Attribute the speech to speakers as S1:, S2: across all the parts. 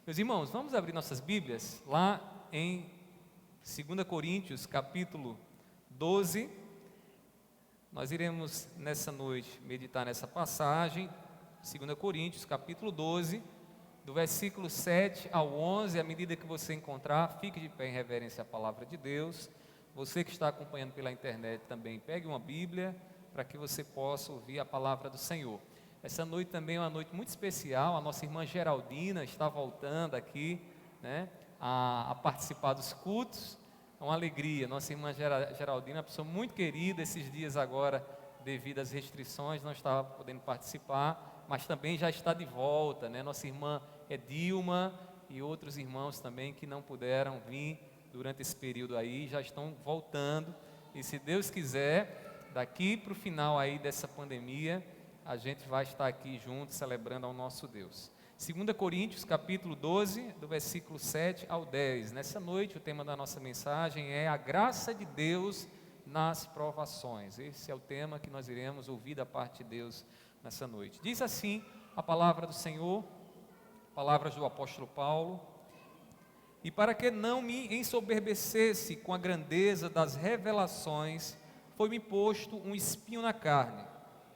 S1: Meus irmãos, vamos abrir nossas Bíblias lá em 2 Coríntios, capítulo 12. Nós iremos nessa noite meditar nessa passagem, 2 Coríntios, capítulo 12, do versículo 7 ao 11. À medida que você encontrar, fique de pé em reverência à palavra de Deus. Você que está acompanhando pela internet também, pegue uma Bíblia para que você possa ouvir a palavra do Senhor. Essa noite também é uma noite muito especial. A nossa irmã Geraldina está voltando aqui, a participar dos cultos. É uma alegria. Nossa irmã Geraldina é uma pessoa muito querida. Esses dias agora, devido às restrições, não estava podendo participar, mas também já está de volta, Nossa irmã Edilma e outros irmãos também que não puderam vir durante esse período aí, já estão voltando. E se Deus quiser, daqui para o final aí dessa pandemia, a gente vai estar aqui juntos celebrando ao nosso Deus. 2 Coríntios, capítulo 12, do versículo 7 ao 10. Nessa noite, o tema da nossa mensagem é a graça de Deus nas provações. Esse é o tema que nós iremos ouvir da parte de Deus nessa noite. Diz assim a palavra do Senhor, palavras do apóstolo Paulo: e para que não me ensoberbecesse com a grandeza das revelações, foi-me posto um espinho na carne,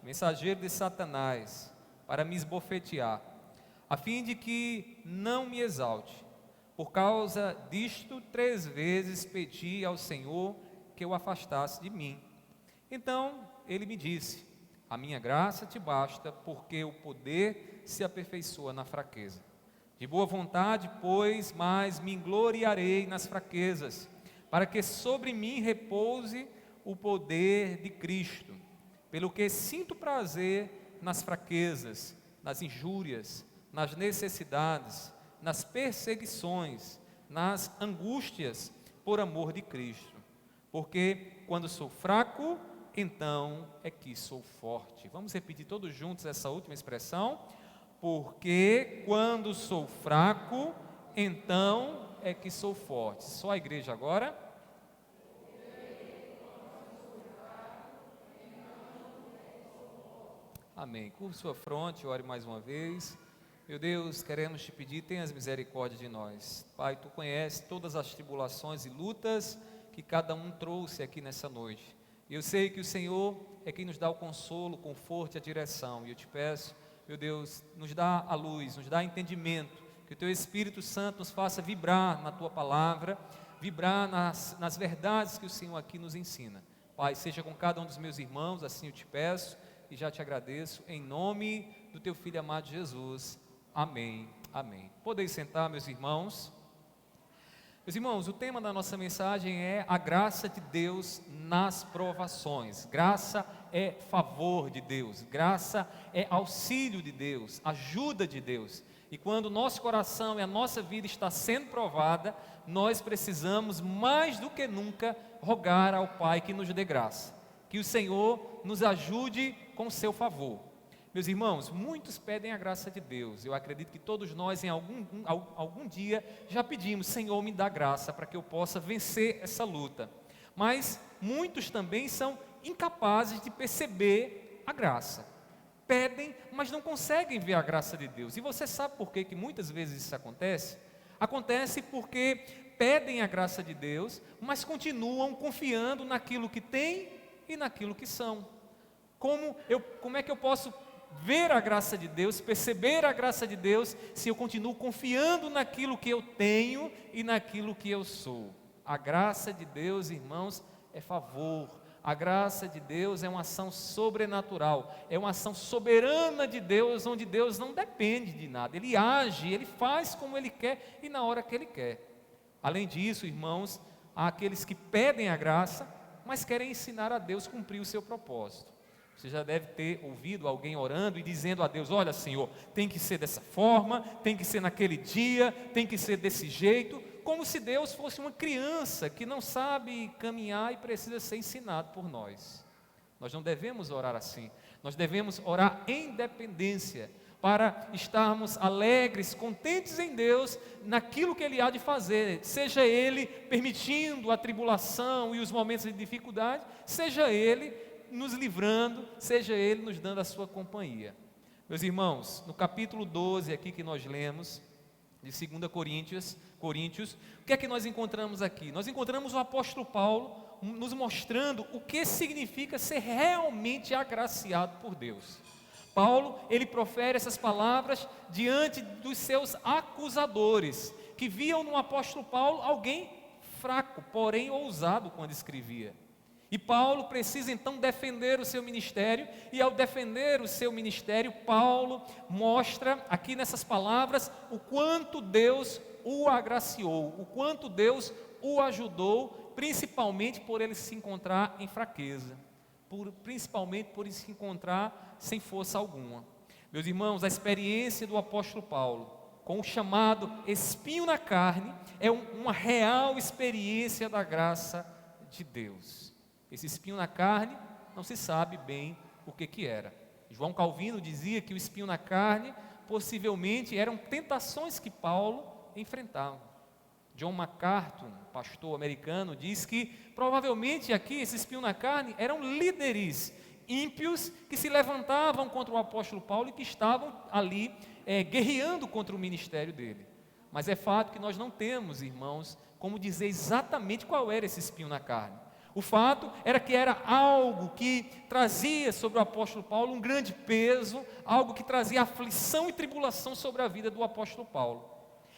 S1: mensageiro de Satanás, para me esbofetear, a fim de que não me exalte. Por causa disto, 3 vezes pedi ao Senhor que o afastasse de mim. Então ele me disse: a minha graça te basta, porque o poder se aperfeiçoa na fraqueza. De boa vontade, pois, mais me gloriarei nas fraquezas, para que sobre mim repouse o poder de Cristo. Pelo que sinto prazer nas fraquezas, nas injúrias, nas necessidades, nas perseguições, nas angústias, por amor de Cristo. Porque quando sou fraco, então é que sou forte. Vamos repetir todos juntos essa última expressão? Porque quando sou fraco, então é que sou forte. Só a igreja agora. Amém. Curva sua fronte, ore mais uma vez. Meu Deus, queremos te pedir, tenhas misericórdia de nós. Pai, tu conheces todas as tribulações e lutas que cada um trouxe aqui nessa noite. E eu sei que o Senhor é quem nos dá o consolo, o conforto e a direção. E eu te peço, meu Deus, nos dá a luz, nos dá entendimento, que o teu Espírito Santo nos faça vibrar na tua palavra, vibrar nas verdades que o Senhor aqui nos ensina. Pai, seja com cada um dos meus irmãos, assim eu te peço. E já te agradeço, em nome do teu Filho amado Jesus, amém, amém. Podeis sentar, meus irmãos. Meus irmãos, o tema da nossa mensagem é a graça de Deus nas provações. Graça é favor de Deus, graça é auxílio de Deus, ajuda de Deus. E quando o nosso coração e a nossa vida está sendo provada, nós precisamos mais do que nunca rogar ao Pai que nos dê graça. Que o Senhor nos ajude com o seu favor. Meus irmãos, muitos pedem a graça de Deus. Eu acredito que todos nós em algum dia já pedimos: Senhor, me dá graça para que eu possa vencer essa luta. Mas muitos também são incapazes de perceber a graça. Pedem, mas não conseguem ver a graça de Deus. E você sabe por que muitas vezes isso acontece? Acontece porque pedem a graça de Deus, mas continuam confiando naquilo que têm e naquilo que são. Como é que eu posso ver a graça de Deus, perceber a graça de Deus, se eu continuo confiando naquilo que eu tenho e naquilo que eu sou? A graça de Deus, irmãos, é favor. A graça de Deus é uma ação sobrenatural, é uma ação soberana de Deus, onde Deus não depende de nada. Ele age, Ele faz como Ele quer e na hora que Ele quer. Além disso, irmãos, há aqueles que pedem a graça, mas querem ensinar a Deus a cumprir o seu propósito. Você já deve ter ouvido alguém orando e dizendo a Deus: olha, Senhor, tem que ser dessa forma, tem que ser naquele dia, tem que ser desse jeito, como se Deus fosse uma criança que não sabe caminhar e precisa ser ensinado por nós. Nós não devemos orar assim. Nós devemos orar em dependência, para estarmos alegres, contentes em Deus, naquilo que Ele há de fazer, seja Ele permitindo a tribulação e os momentos de dificuldade, seja Ele nos livrando, seja Ele nos dando a sua companhia. Meus irmãos, no capítulo 12 aqui que nós lemos, de 2 Coríntios, o que é que nós encontramos aqui? Nós encontramos o apóstolo Paulo nos mostrando o que significa ser realmente agraciado por Deus. Paulo, ele profere essas palavras diante dos seus acusadores, que viam no apóstolo Paulo alguém fraco, porém ousado quando escrevia. E Paulo precisa então defender o seu ministério, e ao defender o seu ministério, Paulo mostra aqui nessas palavras o quanto Deus o agraciou, o quanto Deus o ajudou, principalmente por ele se encontrar em fraqueza, principalmente por ele se encontrar sem força alguma. Meus irmãos, a experiência do apóstolo Paulo com o chamado espinho na carne é uma real experiência da graça de Deus. Esse espinho na carne não se sabe bem o que era. João Calvino dizia que o espinho na carne possivelmente eram tentações que Paulo enfrentava. John MacArthur, pastor americano, diz que provavelmente aqui esse espinho na carne eram líderes ímpios que se levantavam contra o apóstolo Paulo e que estavam ali guerreando contra o ministério dele. Mas é fato que nós não temos, irmãos, como dizer exatamente qual era esse espinho na carne. O fato era que era algo que trazia sobre o apóstolo Paulo um grande peso, algo que trazia aflição e tribulação sobre a vida do apóstolo Paulo.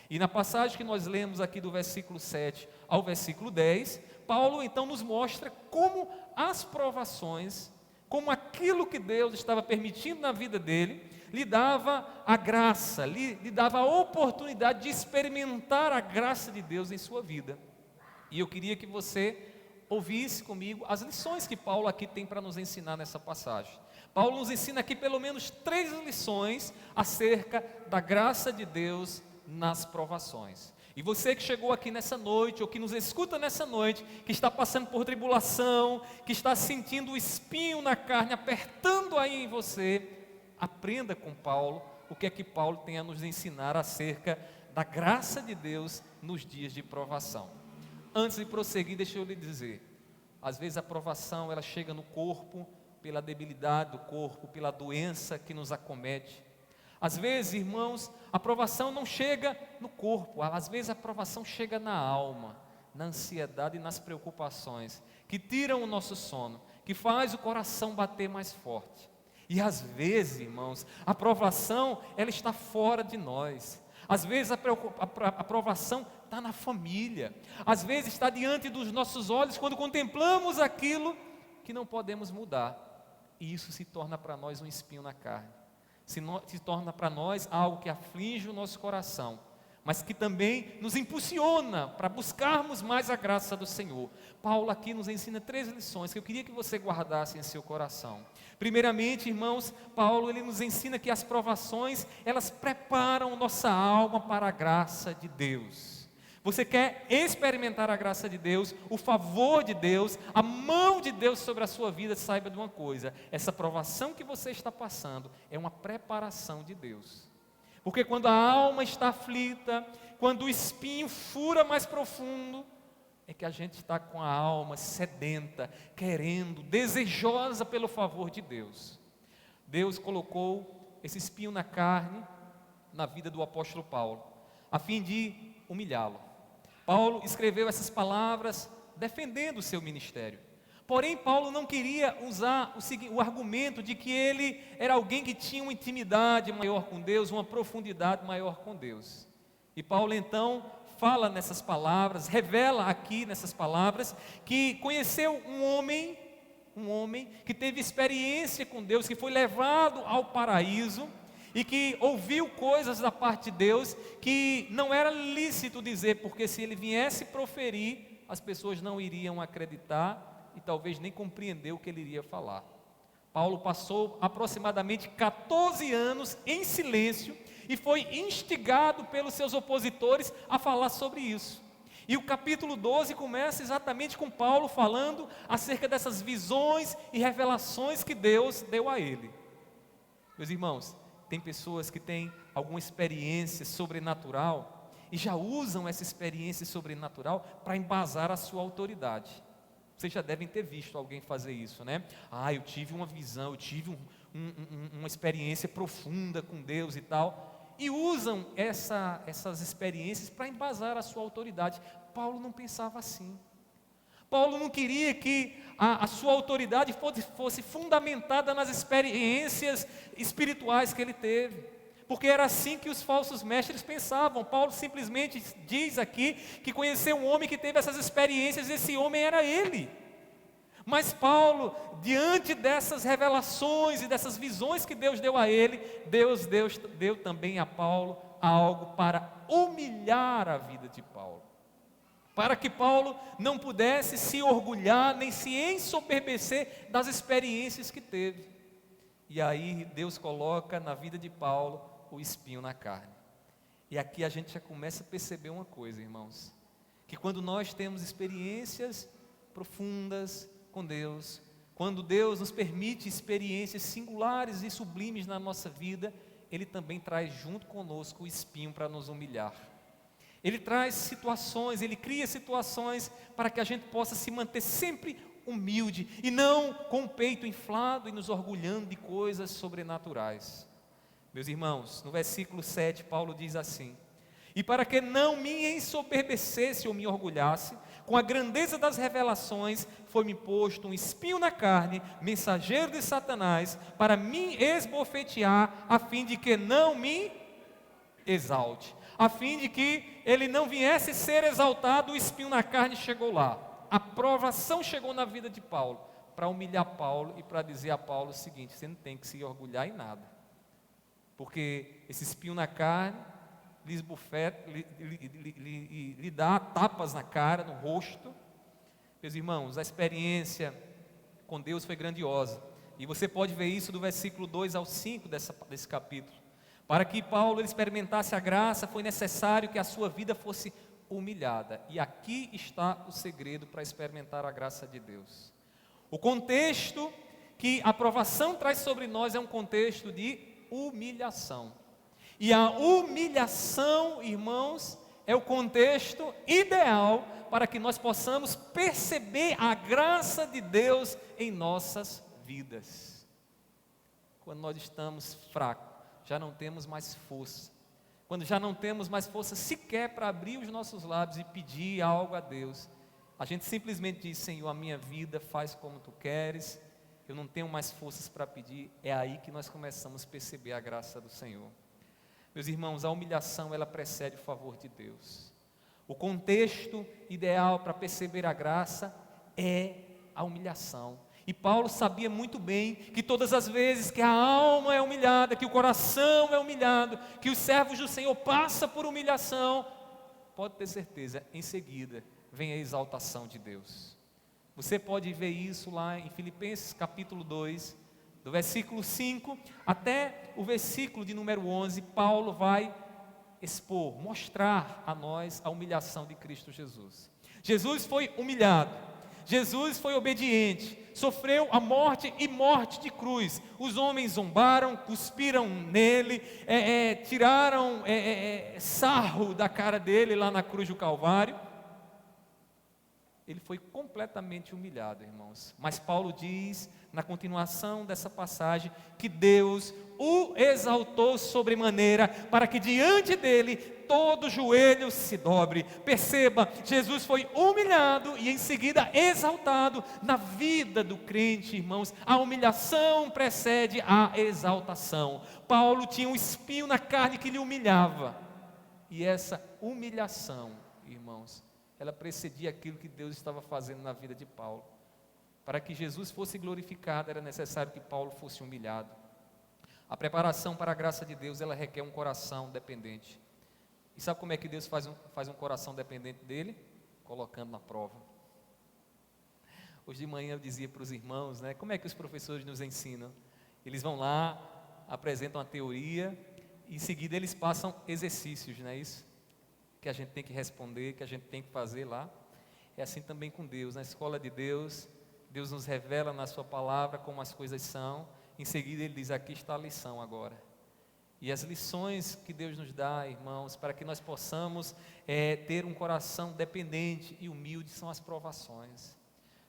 S1: E na passagem que nós lemos aqui do versículo 7 ao versículo 10, Paulo então nos mostra como as provações, como aquilo que Deus estava permitindo na vida dele, lhe dava a graça, lhe dava a oportunidade de experimentar a graça de Deus em sua vida. E eu queria que você ouvisse comigo as lições que Paulo aqui tem para nos ensinar nessa passagem. Paulo nos ensina aqui pelo menos 3 lições acerca da graça de Deus nas provações. E você que chegou aqui nessa noite, ou que nos escuta nessa noite, que está passando por tribulação, que está sentindo o espinho na carne apertando aí em você, aprenda com Paulo o que é que Paulo tem a nos ensinar acerca da graça de Deus nos dias de provação. Antes de prosseguir, deixa eu lhe dizer, às vezes a provação ela chega no corpo, pela debilidade do corpo, pela doença que nos acomete. Às vezes, irmãos, a provação não chega no corpo, às vezes a provação chega na alma, na ansiedade e nas preocupações, que tiram o nosso sono, que faz o coração bater mais forte. E às vezes, irmãos, a provação ela está fora de nós. Às vezes a provação está na família, às vezes está diante dos nossos olhos quando contemplamos aquilo que não podemos mudar, e isso se torna para nós um espinho na carne, se torna para nós algo que aflige o nosso coração, mas que também nos impulsiona para buscarmos mais a graça do Senhor. Paulo aqui nos ensina 3 lições que eu queria que você guardasse em seu coração. Primeiramente, irmãos, Paulo ele nos ensina que as provações, elas preparam nossa alma para a graça de Deus. Você quer experimentar a graça de Deus, o favor de Deus, a mão de Deus sobre a sua vida, saiba de uma coisa, essa provação que você está passando é uma preparação de Deus. Porque quando a alma está aflita, quando o espinho fura mais profundo, é que a gente está com a alma sedenta, querendo, desejosa pelo favor de Deus. Deus colocou esse espinho na carne, na vida do apóstolo Paulo, a fim de humilhá-lo. Paulo escreveu essas palavras defendendo o seu ministério. Porém, Paulo não queria usar o argumento de que ele era alguém que tinha uma intimidade maior com Deus, uma profundidade maior com Deus. E Paulo então fala nessas palavras, revela aqui nessas palavras, que conheceu um homem que teve experiência com Deus, que foi levado ao paraíso e que ouviu coisas da parte de Deus que não era lícito dizer, porque se ele viesse proferir, as pessoas não iriam acreditar e talvez nem compreender o que ele iria falar. Paulo passou aproximadamente 14 anos em silêncio e foi instigado pelos seus opositores a falar sobre isso. E o capítulo 12 começa exatamente com Paulo falando acerca dessas visões e revelações que Deus deu a ele. Meus irmãos, tem pessoas que têm alguma experiência sobrenatural e já usam essa experiência sobrenatural para embasar a sua autoridade. Vocês já devem ter visto alguém fazer isso, né? Eu tive uma visão, eu tive uma experiência profunda com Deus e tal. e usam essas experiências para embasar a sua autoridade. Paulo não pensava assim. Paulo não queria que a sua autoridade fosse fundamentada nas experiências espirituais que ele teve, porque era assim que os falsos mestres pensavam. Paulo simplesmente diz aqui que conheceu um homem que teve essas experiências, e esse homem era ele. Mas Paulo, diante dessas revelações e dessas visões que Deus deu a ele, Deus deu também a Paulo algo para humilhar a vida de Paulo, para que Paulo não pudesse se orgulhar nem se ensoberbecer das experiências que teve. E aí Deus coloca na vida de Paulo o espinho na carne. E aqui a gente já começa a perceber uma coisa, irmãos, que quando nós temos experiências profundas com Deus, quando Deus nos permite experiências singulares e sublimes na nossa vida, Ele também traz junto conosco o espinho para nos humilhar. Ele traz situações, Ele cria situações para que a gente possa se manter sempre humilde e não com o peito inflado e nos orgulhando de coisas sobrenaturais. Meus irmãos, no versículo 7, Paulo diz assim: e para que não me ensoberbecesse ou me orgulhasse, com a grandeza das revelações, foi-me posto um espinho na carne, mensageiro de Satanás, para me esbofetear, a fim de que não me exalte. A fim de que ele não viesse ser exaltado, o espinho na carne chegou lá. A provação chegou na vida de Paulo, para humilhar Paulo e para dizer a Paulo o seguinte: você não tem que se orgulhar em nada, porque esse espinho na carne lhe dá tapas na cara, no rosto. Meus irmãos, a experiência com Deus foi grandiosa, e você pode ver isso do versículo 2 ao 5 desse capítulo. Para que Paulo experimentasse a graça, foi necessário que a sua vida fosse humilhada, e aqui está o segredo para experimentar a graça de Deus. O contexto que a provação traz sobre nós é um contexto de humilhação. E a humilhação, irmãos, é o contexto ideal para que nós possamos perceber a graça de Deus em nossas vidas. Quando nós estamos fracos, já não temos mais força, quando já não temos mais força sequer para abrir os nossos lábios e pedir algo a Deus, a gente simplesmente diz: Senhor, a minha vida faz como Tu queres, eu não tenho mais forças para pedir. É aí que nós começamos a perceber a graça do Senhor. Meus irmãos, a humilhação, ela precede o favor de Deus. O contexto ideal para perceber a graça é a humilhação. E Paulo sabia muito bem que todas as vezes que a alma é humilhada, que o coração é humilhado, que os servos do Senhor passam por humilhação, pode ter certeza, em seguida vem a exaltação de Deus. Você pode ver isso lá em Filipenses capítulo 2, do versículo 5 até o versículo de número 11, Paulo vai expor, mostrar a nós a humilhação de Cristo Jesus. Jesus foi humilhado, Jesus foi obediente, sofreu a morte e morte de cruz. Os homens zombaram, cuspiram nele, tiraram sarro da cara dele lá na cruz do Calvário. Ele foi completamente humilhado, irmãos. Mas Paulo diz, na continuação dessa passagem, que Deus o exaltou sobremaneira, para que diante dele todo joelho se dobre. Perceba, Jesus foi humilhado e em seguida exaltado. Na vida do crente, irmãos, a humilhação precede a exaltação. Paulo tinha um espinho na carne que lhe humilhava, e essa humilhação, irmãos, ela precedia aquilo que Deus estava fazendo na vida de Paulo. Para que Jesus fosse glorificado, era necessário que Paulo fosse humilhado. A preparação para a graça de Deus, ela requer um coração dependente. E sabe como é que Deus faz um coração dependente dele? Colocando na prova. Hoje de manhã eu dizia para os irmãos, né, como é que os professores nos ensinam? Eles vão lá, apresentam a teoria, e em seguida eles passam exercícios, não é isso? Que a gente tem que responder, que a gente tem que fazer lá. É assim também com Deus. Na escola de Deus, Deus nos revela na sua palavra como as coisas são. Em seguida Ele diz: aqui está a lição agora. E as lições que Deus nos dá, irmãos, para que nós possamos ter um coração dependente e humilde, são as provações.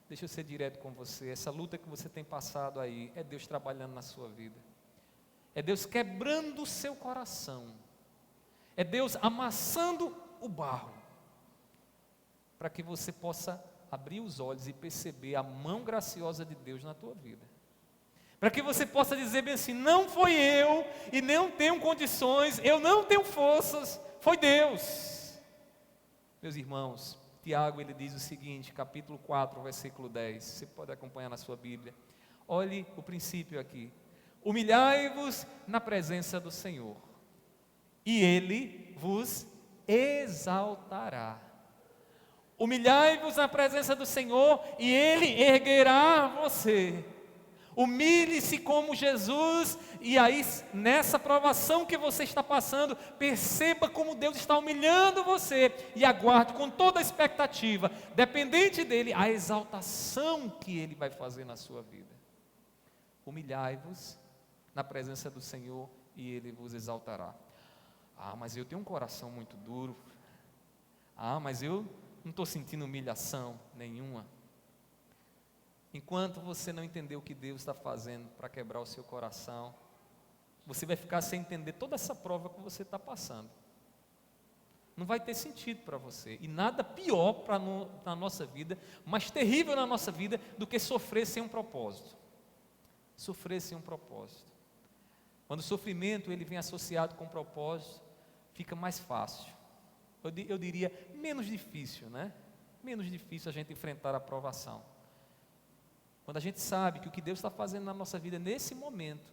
S1: Deixa eu ser direto com você. Essa luta que você tem passado aí, é Deus trabalhando na sua vida. É Deus quebrando o seu coração, É Deus amassando o barro, para que você possa abrir os olhos e perceber a mão graciosa de Deus na tua vida. Para que você possa dizer bem assim: não foi eu, e não tenho condições, eu não tenho forças, foi Deus. Meus irmãos, Tiago ele diz o seguinte, capítulo 4, versículo 10, você pode acompanhar na sua Bíblia. Olhe o princípio aqui: humilhai-vos na presença do Senhor, e Ele vos exaltará. Humilhai-vos na presença do Senhor, e Ele erguerá você. Humilhe-se como Jesus, e aí nessa provação que você está passando, perceba como Deus está humilhando você, e aguarde com toda a expectativa, dependente dEle, a exaltação que Ele vai fazer na sua vida. Humilhai-vos na presença do Senhor, e Ele vos exaltará. Ah, mas eu tenho um coração muito duro. Ah, mas eu não estou sentindo humilhação nenhuma. Enquanto você não entender o que Deus está fazendo para quebrar o seu coração, você vai ficar sem entender toda essa prova que você está passando. Não vai ter sentido para você. E nada pior na nossa vida, mais terrível na nossa vida, do que sofrer sem um propósito. Sofrer sem um propósito. Quando o sofrimento ele vem associado com um propósito, fica mais fácil. Eu diria menos difícil, né? Menos difícil a gente enfrentar a provação. Quando a gente sabe que o que Deus está fazendo na nossa vida nesse momento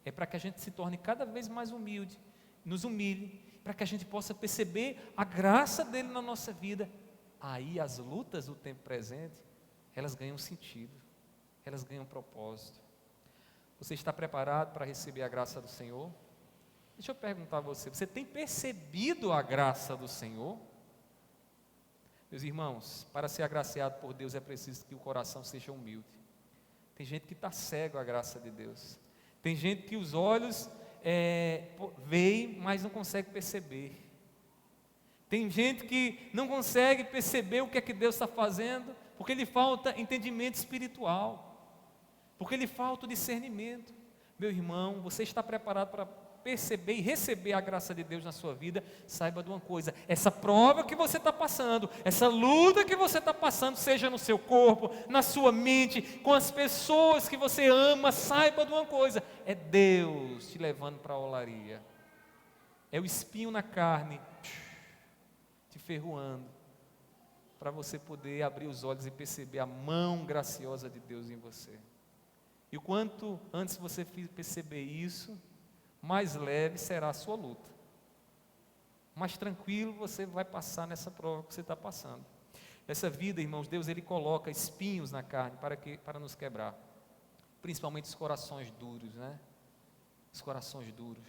S1: é para que a gente se torne cada vez mais humilde, nos humilhe, para que a gente possa perceber a graça dele na nossa vida, aí as lutas do tempo presente, elas ganham sentido, elas ganham propósito. Você está preparado para receber a graça do Senhor? Deixa eu perguntar a você, você tem percebido a graça do Senhor? Meus irmãos, para ser agraciado por Deus é preciso que o coração seja humilde. Tem gente que está cego à graça de Deus. Tem gente que os olhos veem, mas não consegue perceber. Tem gente que não consegue perceber o que é que Deus está fazendo, porque lhe falta entendimento espiritual, porque lhe falta o discernimento. Meu irmão, você está preparado para perceber e receber a graça de Deus na sua vida? Saiba de uma coisa: essa prova que você está passando, essa luta que você está passando, seja no seu corpo, na sua mente, com as pessoas que você ama, saiba de uma coisa: é Deus te levando para a olaria, é o espinho na carne te ferroando, para você poder abrir os olhos e perceber a mão graciosa de Deus em você. E o quanto antes você perceber isso, mais leve será a sua luta, mais tranquilo você vai passar nessa prova que você está passando. Nessa vida, irmãos, Deus ele coloca espinhos na carne para nos quebrar, principalmente os corações duros, né? Os corações duros,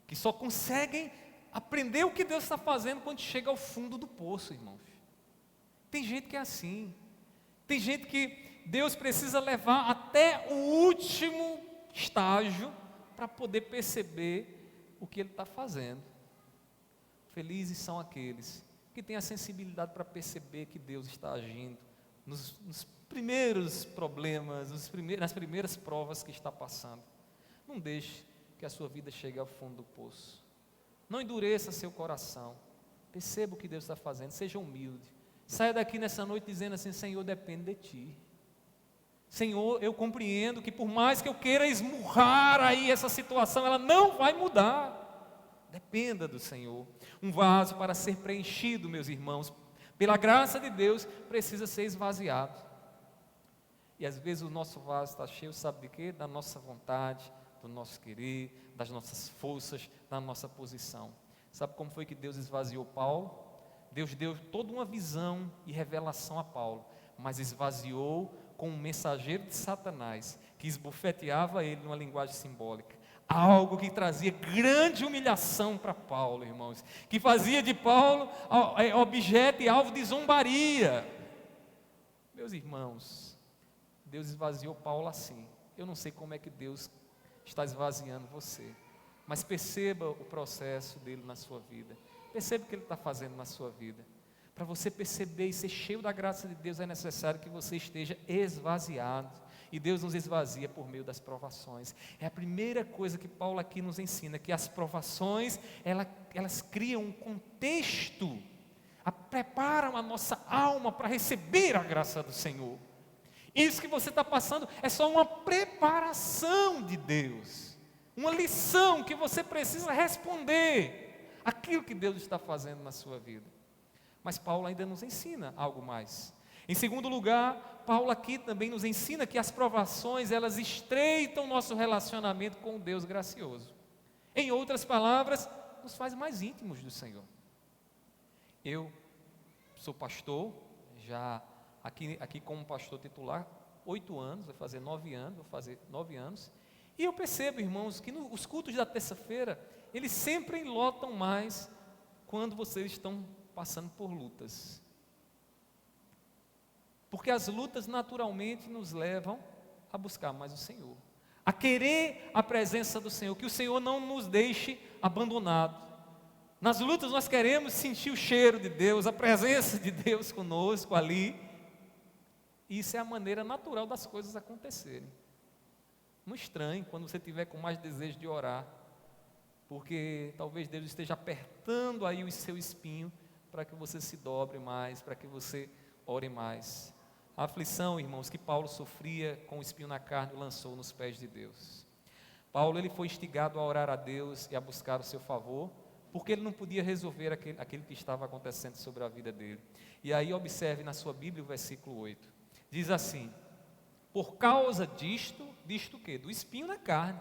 S1: que só conseguem aprender o que Deus está fazendo quando chega ao fundo do poço, irmãos. Tem gente que é assim, tem gente que Deus precisa levar até o último estágio para poder perceber o que Ele está fazendo. Felizes são aqueles que têm a sensibilidade para perceber que Deus está agindo nos primeiros problemas, nas primeiras provas que está passando. Não deixe que a sua vida chegue ao fundo do poço. Não endureça seu coração. Perceba o que Deus está fazendo, seja humilde. Saia daqui nessa noite dizendo assim: Senhor, depende de Ti. Senhor, eu compreendo que por mais que eu queira esmurrar aí essa situação, ela não vai mudar. Dependa do Senhor. Um vaso para ser preenchido, meus irmãos, pela graça de Deus, precisa ser esvaziado. E às vezes o nosso vaso está cheio, sabe de quê? Da nossa vontade, do nosso querer, das nossas forças, da nossa posição. Sabe como foi que Deus esvaziou Paulo? Deus deu toda uma visão e revelação a Paulo, mas esvaziou com um mensageiro de Satanás, que esbofeteava ele numa linguagem simbólica. Algo que trazia grande humilhação para Paulo, irmãos, que fazia de Paulo objeto e alvo de zombaria. Meus irmãos, Deus esvaziou Paulo assim. Eu não sei como é que Deus está esvaziando você, mas perceba o processo dele na sua vida. Perceba o que ele está fazendo na sua vida. Para você perceber e ser cheio da graça de Deus, é necessário que você esteja esvaziado. E Deus nos esvazia por meio das provações. É a primeira coisa que Paulo aqui nos ensina, que as provações, elas criam um contexto, preparam a nossa alma para receber a graça do Senhor. Isso que você está passando é só uma preparação de Deus, uma lição que você precisa responder aquilo que Deus está fazendo na sua vida. Mas Paulo ainda nos ensina algo mais. Em segundo lugar, Paulo aqui também nos ensina que as provações, elas estreitam nosso relacionamento com o Deus gracioso. Em outras palavras, nos faz mais íntimos do Senhor. Eu sou pastor, já aqui como pastor titular, 8 anos, vai fazer 9 anos, e eu percebo, irmãos, que os cultos da terça-feira, eles sempre lotam mais quando vocês estão passando por lutas. Porque as lutas naturalmente nos levam a buscar mais o Senhor, a querer a presença do Senhor, que o Senhor não nos deixe abandonados. Nas lutas nós queremos sentir o cheiro de Deus, a presença de Deus conosco ali. E isso é a maneira natural das coisas acontecerem. Não estranhe quando você estiver com mais desejo de orar, porque talvez Deus esteja apertando aí o seu espinho para que você se dobre mais, para que você ore mais. A aflição, irmãos, que Paulo sofria com o espinho na carne, o lançou nos pés de Deus. Paulo, ele foi instigado a orar a Deus e a buscar o seu favor, porque ele não podia resolver aquilo que estava acontecendo sobre a vida dele. E aí observe na sua Bíblia o versículo 8. Diz assim: por causa disto o quê? Do espinho na carne,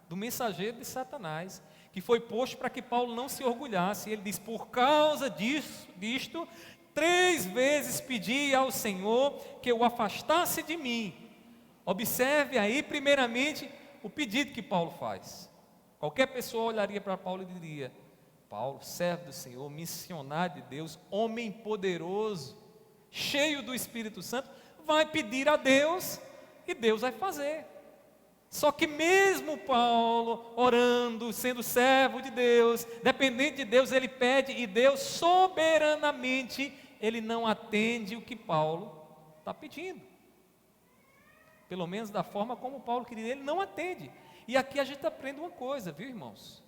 S1: do mensageiro de Satanás, que foi posto para que Paulo não se orgulhasse. Ele diz: por causa disto, 3 vezes pedi ao Senhor que o afastasse de mim. Observe aí, primeiramente, o pedido que Paulo faz. Qualquer pessoa olharia para Paulo e diria: Paulo, servo do Senhor, missionário de Deus, homem poderoso, cheio do Espírito Santo, vai pedir a Deus e Deus vai fazer. Só que mesmo Paulo orando, sendo servo de Deus, dependente de Deus, ele pede e Deus soberanamente, ele não atende o que Paulo está pedindo. Pelo menos da forma como Paulo queria, ele não atende. E aqui a gente aprende uma coisa, viu, irmãos?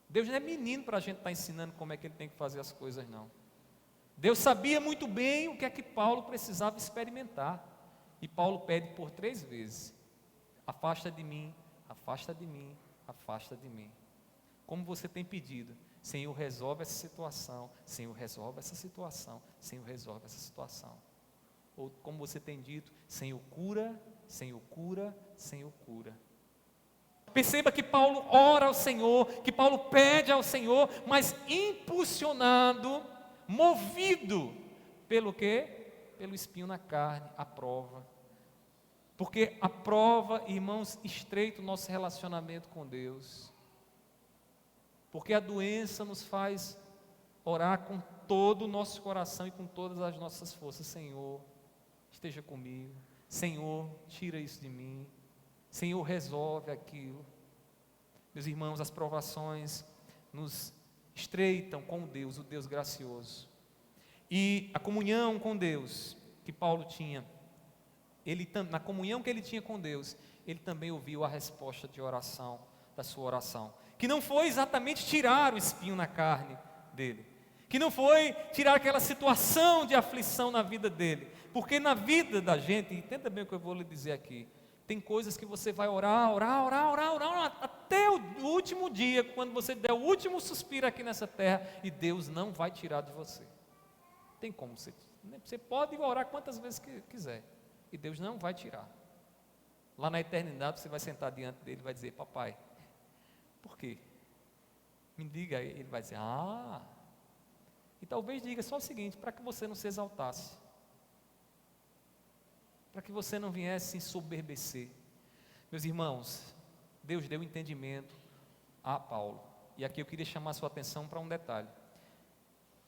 S1: Deus não é menino para a gente estar ensinando como é que ele tem que fazer as coisas, não. Deus sabia muito bem o que é que Paulo precisava experimentar. E Paulo pede por 3 vezes: afasta de mim, afasta de mim, afasta de mim. Como você tem pedido: Senhor, resolve essa situação, Senhor, resolve essa situação, Senhor, resolve essa situação. Ou como você tem dito: Senhor, cura, Senhor, cura, Senhor, cura. Perceba que Paulo ora ao Senhor, que Paulo pede ao Senhor, mas impulsionado, movido pelo quê? Pelo espinho na carne, a prova. Porque a prova, irmãos, estreita o nosso relacionamento com Deus. Porque a doença nos faz orar com todo o nosso coração e com todas as nossas forças: Senhor, esteja comigo. Senhor, tira isso de mim. Senhor, resolve aquilo. Meus irmãos, as provações nos estreitam com Deus, o Deus gracioso. E a comunhão com Deus que Paulo tinha, na comunhão que ele tinha com Deus, ele também ouviu a resposta de oração, da sua oração, que não foi exatamente tirar o espinho na carne dele, que não foi tirar aquela situação de aflição na vida dele, porque na vida da gente, entenda bem o que eu vou lhe dizer aqui, tem coisas que você vai orar até o último dia, quando você der o último suspiro aqui nessa terra, e Deus não vai tirar de você. Tem como você pode orar quantas vezes que quiser, e Deus não vai tirar. Lá na eternidade você vai sentar diante dele e vai dizer: papai, por quê? Me diga aí. Ele vai dizer: e talvez diga só o seguinte: para que você não se exaltasse, para que você não viesse se ensoberbecer. Meus irmãos, Deus deu entendimento a Paulo, e aqui eu queria chamar a sua atenção para um detalhe.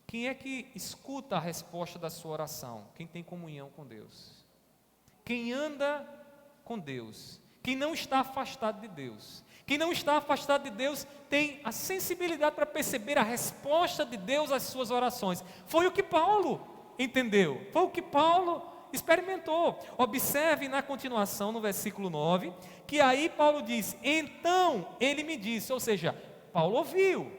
S1: Quem é que escuta a resposta da sua oração? Quem tem comunhão com Deus. Quem anda com Deus. Quem não está afastado de Deus. Quem não está afastado de Deus tem a sensibilidade para perceber a resposta de Deus às suas orações. Foi o que Paulo entendeu. Foi o que Paulo experimentou. Observe na continuação, no versículo 9, que aí Paulo diz: então ele me disse, ou seja, Paulo ouviu,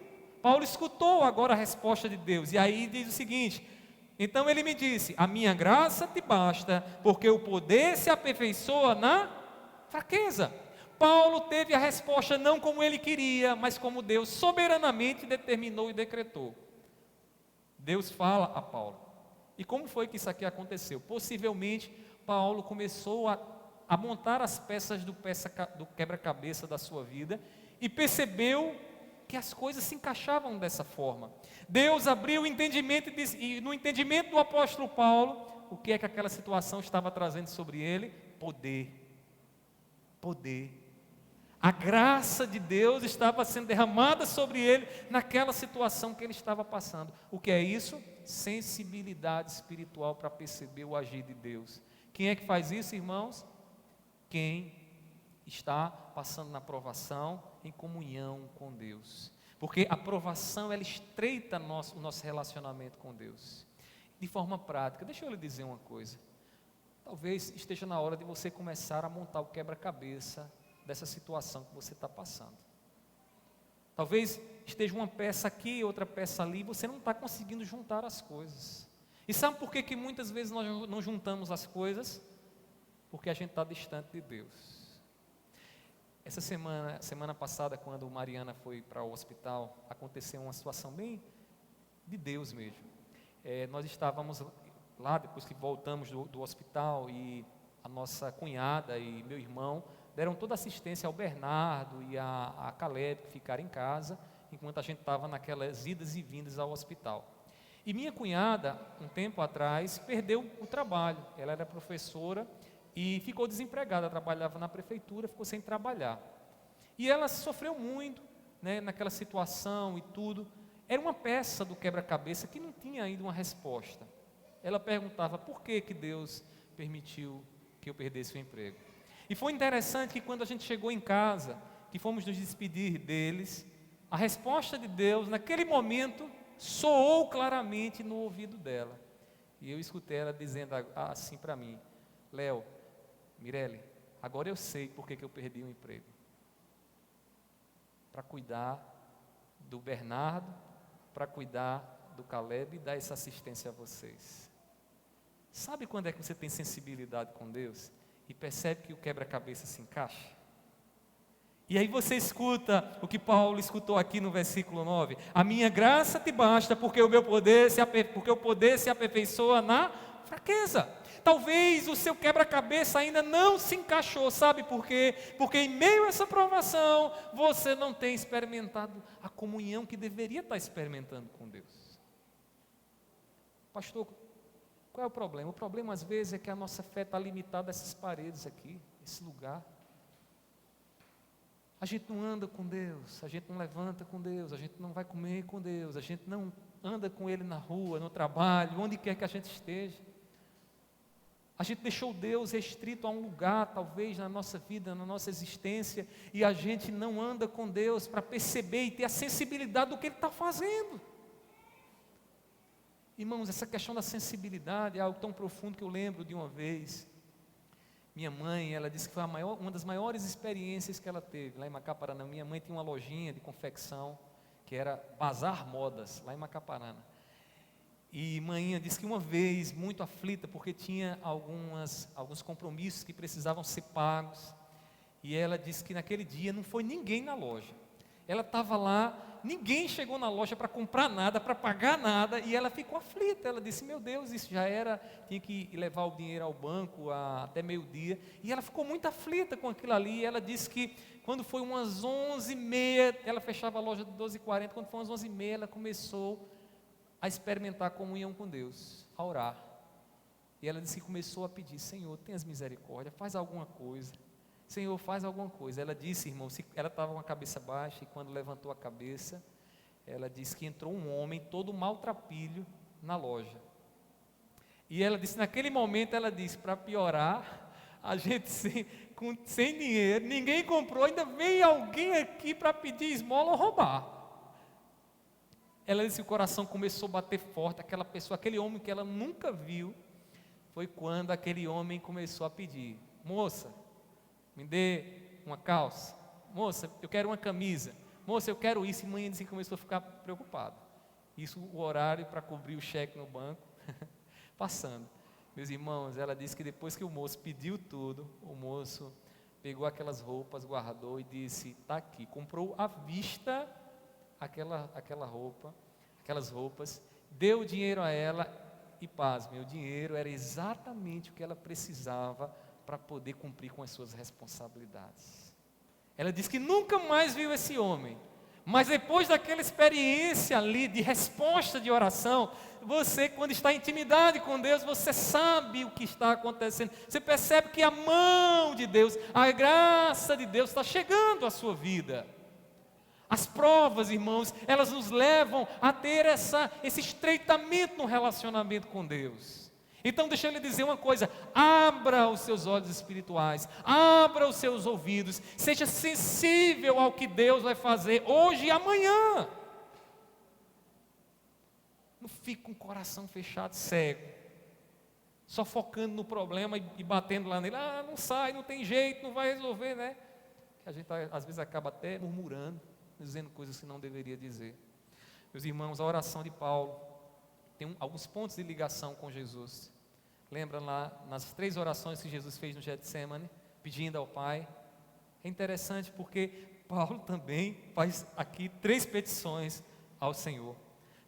S1: Paulo escutou agora a resposta de Deus, e aí diz o seguinte: então ele me disse, a minha graça te basta, porque o poder se aperfeiçoa na fraqueza. Paulo teve a resposta não como ele queria, mas como Deus soberanamente determinou e decretou. Deus fala a Paulo. E como foi que isso aqui aconteceu? Possivelmente, Paulo começou a montar as peças do quebra-cabeça da sua vida e percebeu que as coisas se encaixavam dessa forma. Deus abriu o entendimento e no entendimento do apóstolo Paulo, o que é que aquela situação estava trazendo sobre ele? Poder. Poder. A graça de Deus estava sendo derramada sobre ele naquela situação que ele estava passando. O que é isso? Sensibilidade espiritual para perceber o agir de Deus. Quem é que faz isso, irmãos? Quem está passando na provação em comunhão com Deus. Porque a provação, ela estreita o nosso relacionamento com Deus. De forma prática, deixa eu lhe dizer uma coisa. Talvez esteja na hora de você começar a montar o quebra-cabeça dessa situação que você está passando. Talvez esteja uma peça aqui, outra peça ali, e você não está conseguindo juntar as coisas. E sabe por que muitas vezes nós não juntamos as coisas? Porque a gente está distante de Deus. Essa semana passada, quando Mariana foi para o hospital, aconteceu uma situação bem de Deus mesmo. Nós estávamos lá, depois que voltamos do hospital, e a nossa cunhada e meu irmão deram toda assistência ao Bernardo e a Caleb, que ficaram em casa, enquanto a gente estava naquelas idas e vindas ao hospital. E minha cunhada, um tempo atrás, perdeu o trabalho. Ela era professora e ficou desempregada, trabalhava na prefeitura, ficou sem trabalhar. E ela sofreu muito, né, naquela situação e tudo. Era uma peça do quebra-cabeça que não tinha ainda uma resposta. Ela perguntava por que Deus permitiu que eu perdesse o emprego. E foi interessante que quando a gente chegou em casa, que fomos nos despedir deles, a resposta de Deus, naquele momento, soou claramente no ouvido dela. E eu escutei ela dizendo assim para mim: Léo, Mirelle, agora eu sei por que eu perdi o emprego. Para cuidar do Bernardo, para cuidar do Caleb e dar essa assistência a vocês. Sabe quando é que você tem sensibilidade com Deus e percebe que o quebra-cabeça se encaixa? E aí você escuta o que Paulo escutou aqui no versículo 9: a minha graça te basta, porque o poder se aperfeiçoa na fraqueza. Talvez o seu quebra-cabeça ainda não se encaixou, sabe por quê? Porque em meio a essa provação, você não tem experimentado a comunhão que deveria estar experimentando com Deus. Pastor, qual é o problema? O problema às vezes é que a nossa fé está limitada a essas paredes aqui, esse lugar. A gente não anda com Deus, a gente não levanta com Deus, a gente não vai comer com Deus, a gente não anda com Ele na rua, no trabalho, onde quer que a gente esteja. A gente deixou Deus restrito a um lugar, talvez, na nossa vida, na nossa existência, e a gente não anda com Deus para perceber e ter a sensibilidade do que Ele está fazendo. Irmãos, essa questão da sensibilidade é algo tão profundo que eu lembro de uma vez. Minha mãe, ela disse que foi uma das maiores experiências que ela teve lá em Macaparana. Minha mãe tinha uma lojinha de confecção, que era Bazar Modas, lá em Macaparana. E manhã disse que uma vez, muito aflita, porque tinha alguns compromissos que precisavam ser pagos, e ela disse que naquele dia não foi ninguém na loja. Ela estava lá, ninguém chegou na loja para comprar nada, para pagar nada, e ela ficou aflita. Ela disse: meu Deus, isso já era, tinha que levar o dinheiro ao banco até meio-dia, e ela ficou muito aflita com aquilo ali. E ela disse que quando foi umas 11h30, ela fechava a loja de 12h40, quando foi umas 11h30, ela começou a experimentar a comunhão com Deus, a orar. E ela disse que começou a pedir: Senhor, tenhas misericórdia, faz alguma coisa. Senhor, faz alguma coisa. Ela disse, irmão, ela estava com a cabeça baixa, e quando levantou a cabeça, ela disse que entrou um homem todo maltrapilho na loja. E ela disse, naquele momento, ela disse, para piorar, a gente sem dinheiro, ninguém comprou, ainda veio alguém aqui para pedir esmola ou roubar. Ela disse que o coração começou a bater forte, aquela pessoa, aquele homem que ela nunca viu, foi quando aquele homem começou a pedir: moça, me dê uma calça. Moça, eu quero uma camisa. Moça, eu quero isso. E mãe assim começou a ficar preocupada. Isso, o horário para cobrir o cheque no banco, passando. Meus irmãos, ela disse que depois que o moço pediu tudo, o moço pegou aquelas roupas, guardou e disse: está aqui. Comprou à vista aquela roupa, aquelas roupas, deu o dinheiro a ela e, pasme, o dinheiro era exatamente o que ela precisava para poder cumprir com as suas responsabilidades. Ela disse que nunca mais viu esse homem, mas depois daquela experiência ali de resposta de oração, você, quando está em intimidade com Deus, você sabe o que está acontecendo, você percebe que a mão de Deus, a graça de Deus está chegando à sua vida. As provas, irmãos, elas nos levam a ter esse estreitamento no relacionamento com Deus. Então deixa eu lhe dizer uma coisa: abra os seus olhos espirituais, abra os seus ouvidos, seja sensível ao que Deus vai fazer hoje e amanhã. Não fique com o coração fechado, cego, só focando no problema e batendo lá nele. Não sai, não tem jeito, não vai resolver, né? A gente às vezes acaba até murmurando, dizendo coisas que não deveria dizer. Meus irmãos, a oração de Paulo tem alguns pontos de ligação com Jesus. Lembra lá nas 3 orações que Jesus fez no Getsemane, pedindo ao Pai? É interessante porque Paulo também faz aqui 3 petições ao Senhor.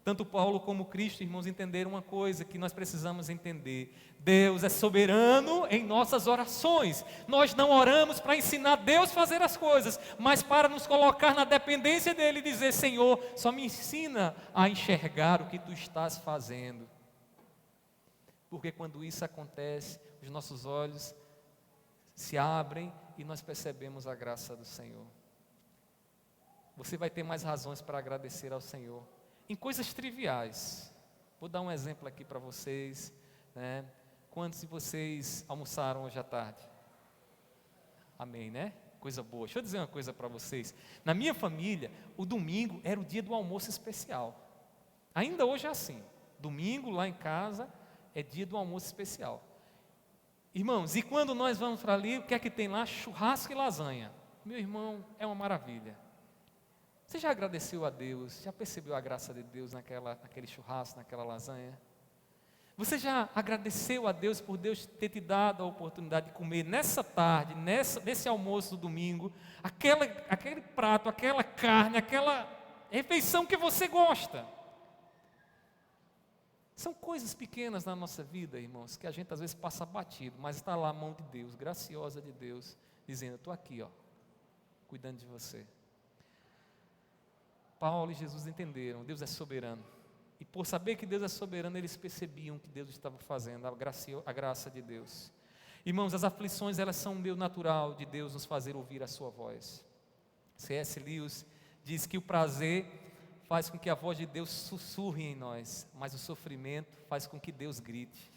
S1: Tanto Paulo como Cristo, irmãos, entenderam uma coisa que nós precisamos entender: Deus é soberano em nossas orações. Nós não oramos para ensinar Deus a fazer as coisas, mas para nos colocar na dependência dEle e dizer: Senhor, só me ensina a enxergar o que Tu estás fazendo. Porque quando isso acontece, os nossos olhos se abrem e nós percebemos a graça do Senhor. Você vai ter mais razões para agradecer ao Senhor em coisas triviais. Vou dar um exemplo aqui para vocês, né? Quantos de vocês almoçaram hoje à tarde? Amém, né? Coisa boa. Deixa eu dizer uma coisa para vocês. Na minha família, o domingo era o dia do almoço especial. Ainda hoje é assim. Domingo lá em casa é dia do almoço especial. Irmãos, e quando nós vamos para ali, o que é que tem lá? Churrasco e lasanha. Meu irmão, é uma maravilha. Você já agradeceu a Deus? Já percebeu a graça de Deus naquele churrasco, naquela lasanha? Você já agradeceu a Deus por Deus ter te dado a oportunidade de comer nessa tarde, nesse almoço do domingo, aquele prato, aquela carne, aquela refeição que você gosta? São coisas pequenas na nossa vida, irmãos, que a gente às vezes passa batido, mas está lá a mão de Deus, graciosa de Deus, dizendo: eu estou aqui, cuidando de você. Paulo e Jesus entenderam: Deus é soberano. E por saber que Deus é soberano, eles percebiam que Deus estava fazendo, a graça de Deus. Irmãos, as aflições, elas são um meio natural de Deus nos fazer ouvir a sua voz. C.S. Lewis diz que o prazer faz com que a voz de Deus sussurre em nós, mas o sofrimento faz com que Deus grite.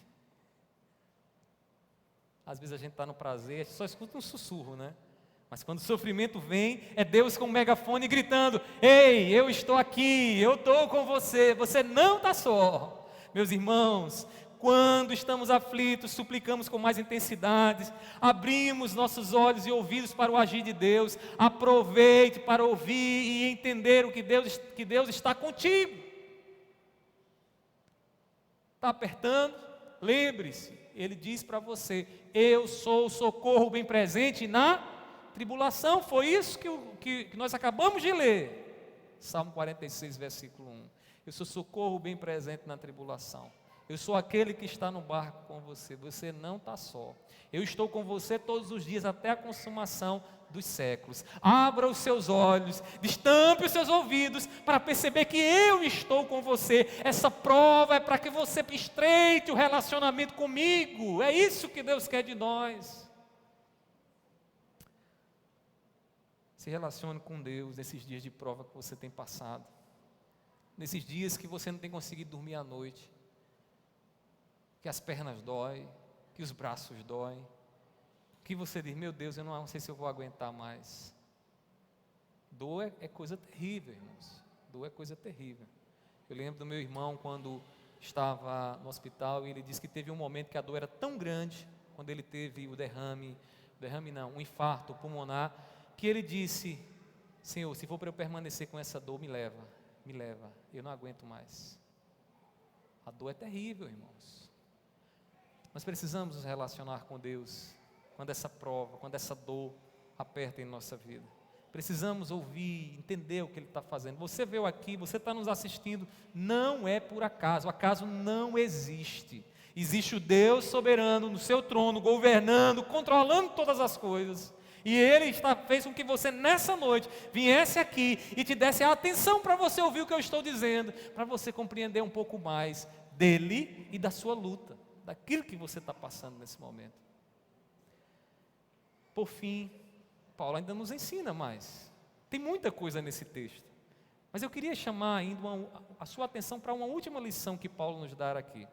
S1: Às vezes a gente está no prazer, só escuta um sussurro, né? Mas quando o sofrimento vem, é Deus com o megafone gritando: ei, eu estou aqui, eu estou com você, você não está só. Meus irmãos, quando estamos aflitos, suplicamos com mais intensidade, abrimos nossos olhos e ouvidos para o agir de Deus. Aproveite para ouvir e entender o que Deus está contigo. Está apertando? Lembre-se, Ele diz para você: eu sou o socorro bem presente na tribulação. Foi isso que nós acabamos de ler. Salmo 46, versículo 1. Eu sou socorro bem presente na tribulação. Eu sou aquele que está no barco com você. Você não está só. Eu estou com você todos os dias até a consumação dos séculos. Abra os seus olhos, destampe os seus ouvidos para perceber que eu estou com você. Essa prova é para que você estreite o relacionamento comigo. É isso que Deus quer de nós. Se relacione com Deus nesses dias de prova que você tem passado. Nesses dias que você não tem conseguido dormir à noite. Que as pernas doem, que os braços doem. Que você diz: meu Deus, eu não sei se eu vou aguentar mais. Dor é coisa terrível, irmãos. Dor é coisa terrível. Eu lembro do meu irmão quando estava no hospital e ele disse que teve um momento que a dor era tão grande, quando ele teve um infarto pulmonar, que ele disse: Senhor, se for para eu permanecer com essa dor, me leva, eu não aguento mais. A dor é terrível, irmãos. Nós precisamos nos relacionar com Deus quando essa prova, quando essa dor aperta em nossa vida. Precisamos ouvir, entender o que Ele está fazendo. Você veio aqui, você está nos assistindo, não é por acaso, o acaso não existe. Existe o Deus soberano no seu trono, governando, controlando todas as coisas. E Ele fez com que você nessa noite viesse aqui e te desse a atenção para você ouvir o que eu estou dizendo, para você compreender um pouco mais dEle e da sua luta, daquilo que você está passando nesse momento. Por fim, Paulo ainda nos ensina mais. Tem muita coisa nesse texto. Mas eu queria chamar ainda a sua atenção para uma última lição que Paulo nos dá aqui.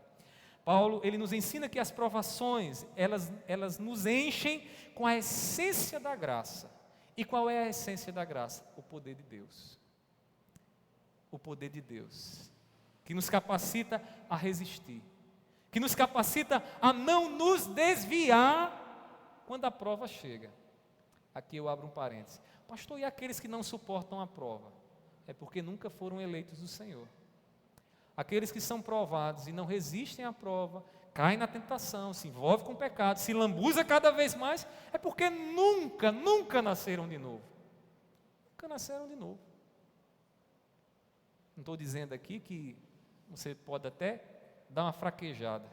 S1: Paulo, ele nos ensina que as provações, elas nos enchem com a essência da graça. E qual é a essência da graça? O poder de Deus. O poder de Deus, que nos capacita a resistir, que nos capacita a não nos desviar quando a prova chega. Aqui eu abro um parênteses. Pastor, e aqueles que não suportam a prova? É porque nunca foram eleitos do Senhor. Aqueles que são provados e não resistem à prova, caem na tentação, se envolvem com o pecado, se lambuza cada vez mais, é porque nunca nasceram de novo. Nunca nasceram de novo. Não estou dizendo aqui que você pode até dar uma fraquejada,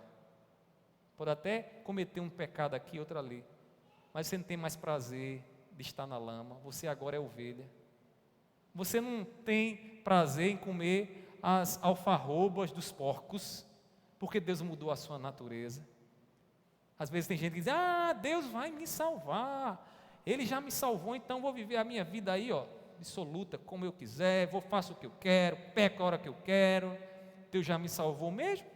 S1: pode até cometer um pecado aqui, outro ali, mas você não tem mais prazer de estar na lama, você agora é ovelha. Você não tem prazer em comer as alfarrobas dos porcos, porque Deus mudou a sua natureza. Às vezes tem gente que diz: Deus vai me salvar, Ele já me salvou, então vou viver a minha vida aí, dissoluta, como eu quiser, faço o que eu quero, peco a hora que eu quero, Deus já me salvou mesmo.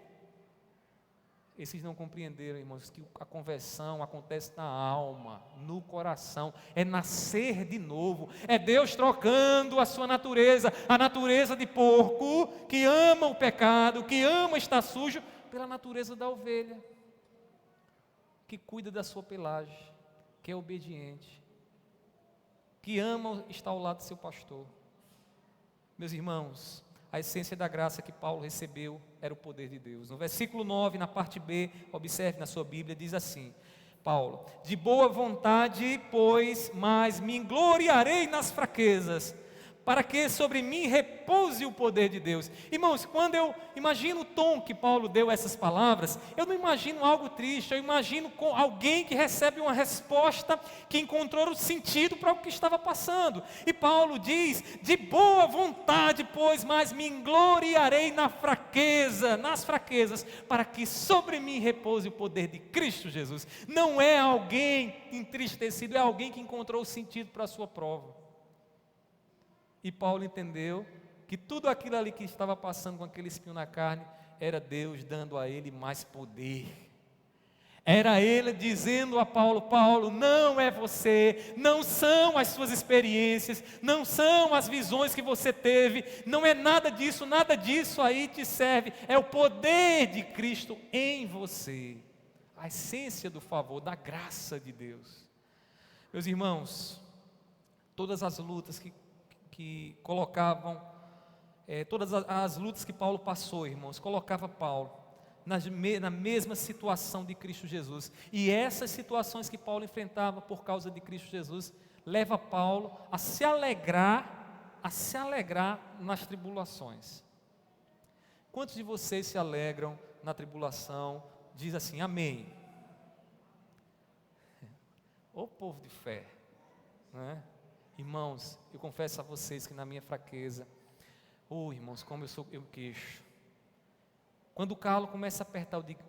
S1: Esses não compreenderam, irmãos, que a conversão acontece na alma, no coração, é nascer de novo, é Deus trocando a sua natureza, a natureza de porco, que ama o pecado, que ama estar sujo, pela natureza da ovelha, que cuida da sua pelagem, que é obediente, que ama estar ao lado do seu pastor. Meus irmãos, a essência da graça que Paulo recebeu era o poder de Deus. No versículo 9, na parte B, observe na sua Bíblia, diz assim: Paulo: de boa vontade, pois, mas me gloriarei nas fraquezas, para que sobre mim repouse o poder de Deus. Irmãos, quando eu imagino o tom que Paulo deu a essas palavras, eu não imagino algo triste, eu imagino com alguém que recebe uma resposta, que encontrou o sentido para o que estava passando. E Paulo diz: de boa vontade, pois, mas me gloriarei nas fraquezas, para que sobre mim repouse o poder de Cristo Jesus. Não é alguém entristecido, é alguém que encontrou o sentido para a sua prova. E Paulo entendeu que tudo aquilo ali que estava passando com aquele espinho na carne, era Deus dando a ele mais poder. Era Ele dizendo a Paulo: Paulo, não é você, não são as suas experiências, não são as visões que você teve, não é nada disso aí te serve, é o poder de Cristo em você, a essência do favor, da graça de Deus. Meus irmãos, todas as lutas que colocavam, todas as lutas que Paulo passou, irmãos, colocava Paulo na mesma situação de Cristo Jesus. E essas situações que Paulo enfrentava por causa de Cristo Jesus, leva Paulo a se alegrar nas tribulações. Quantos de vocês se alegram na tribulação? Diz assim: amém. Ô povo de fé, não é? Irmãos, eu confesso a vocês que na minha fraqueza, irmãos, como eu queixo. Quando o calo começa a apertar, eu digo: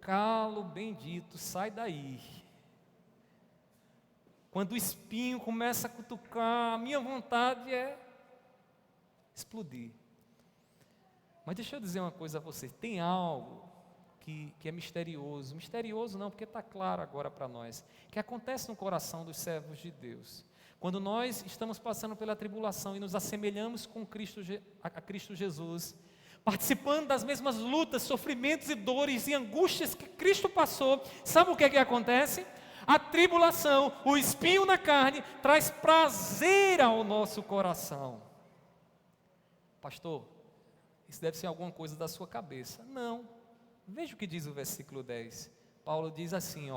S1: calo bendito, sai daí. Quando o espinho começa a cutucar, a minha vontade é explodir. Mas deixa eu dizer uma coisa a vocês: tem algo que é misterioso não, porque está claro agora para nós, que acontece no coração dos servos de Deus. Quando nós estamos passando pela tribulação e nos assemelhamos com a Cristo Jesus, participando das mesmas lutas, sofrimentos e dores e angústias que Cristo passou, sabe o que é que acontece? A tribulação, o espinho na carne, traz prazer ao nosso coração. Pastor, isso deve ser alguma coisa da sua cabeça. Não. Veja o que diz o versículo 10. Paulo diz assim,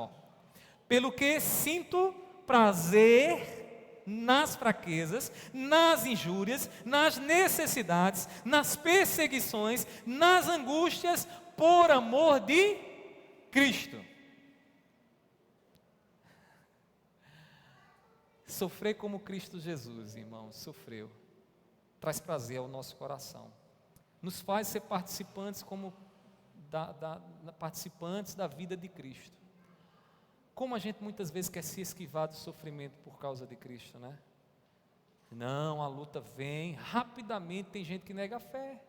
S1: pelo que sinto prazer nas fraquezas, nas injúrias, nas necessidades, nas perseguições, nas angústias, por amor de Cristo. Sofrer como Cristo Jesus, irmãos, sofreu, traz prazer ao nosso coração, nos faz ser participantes participantes da vida de Cristo. Como a gente muitas vezes quer se esquivar do sofrimento por causa de Cristo, né? Não, a luta vem, rapidamente tem gente que nega a fé.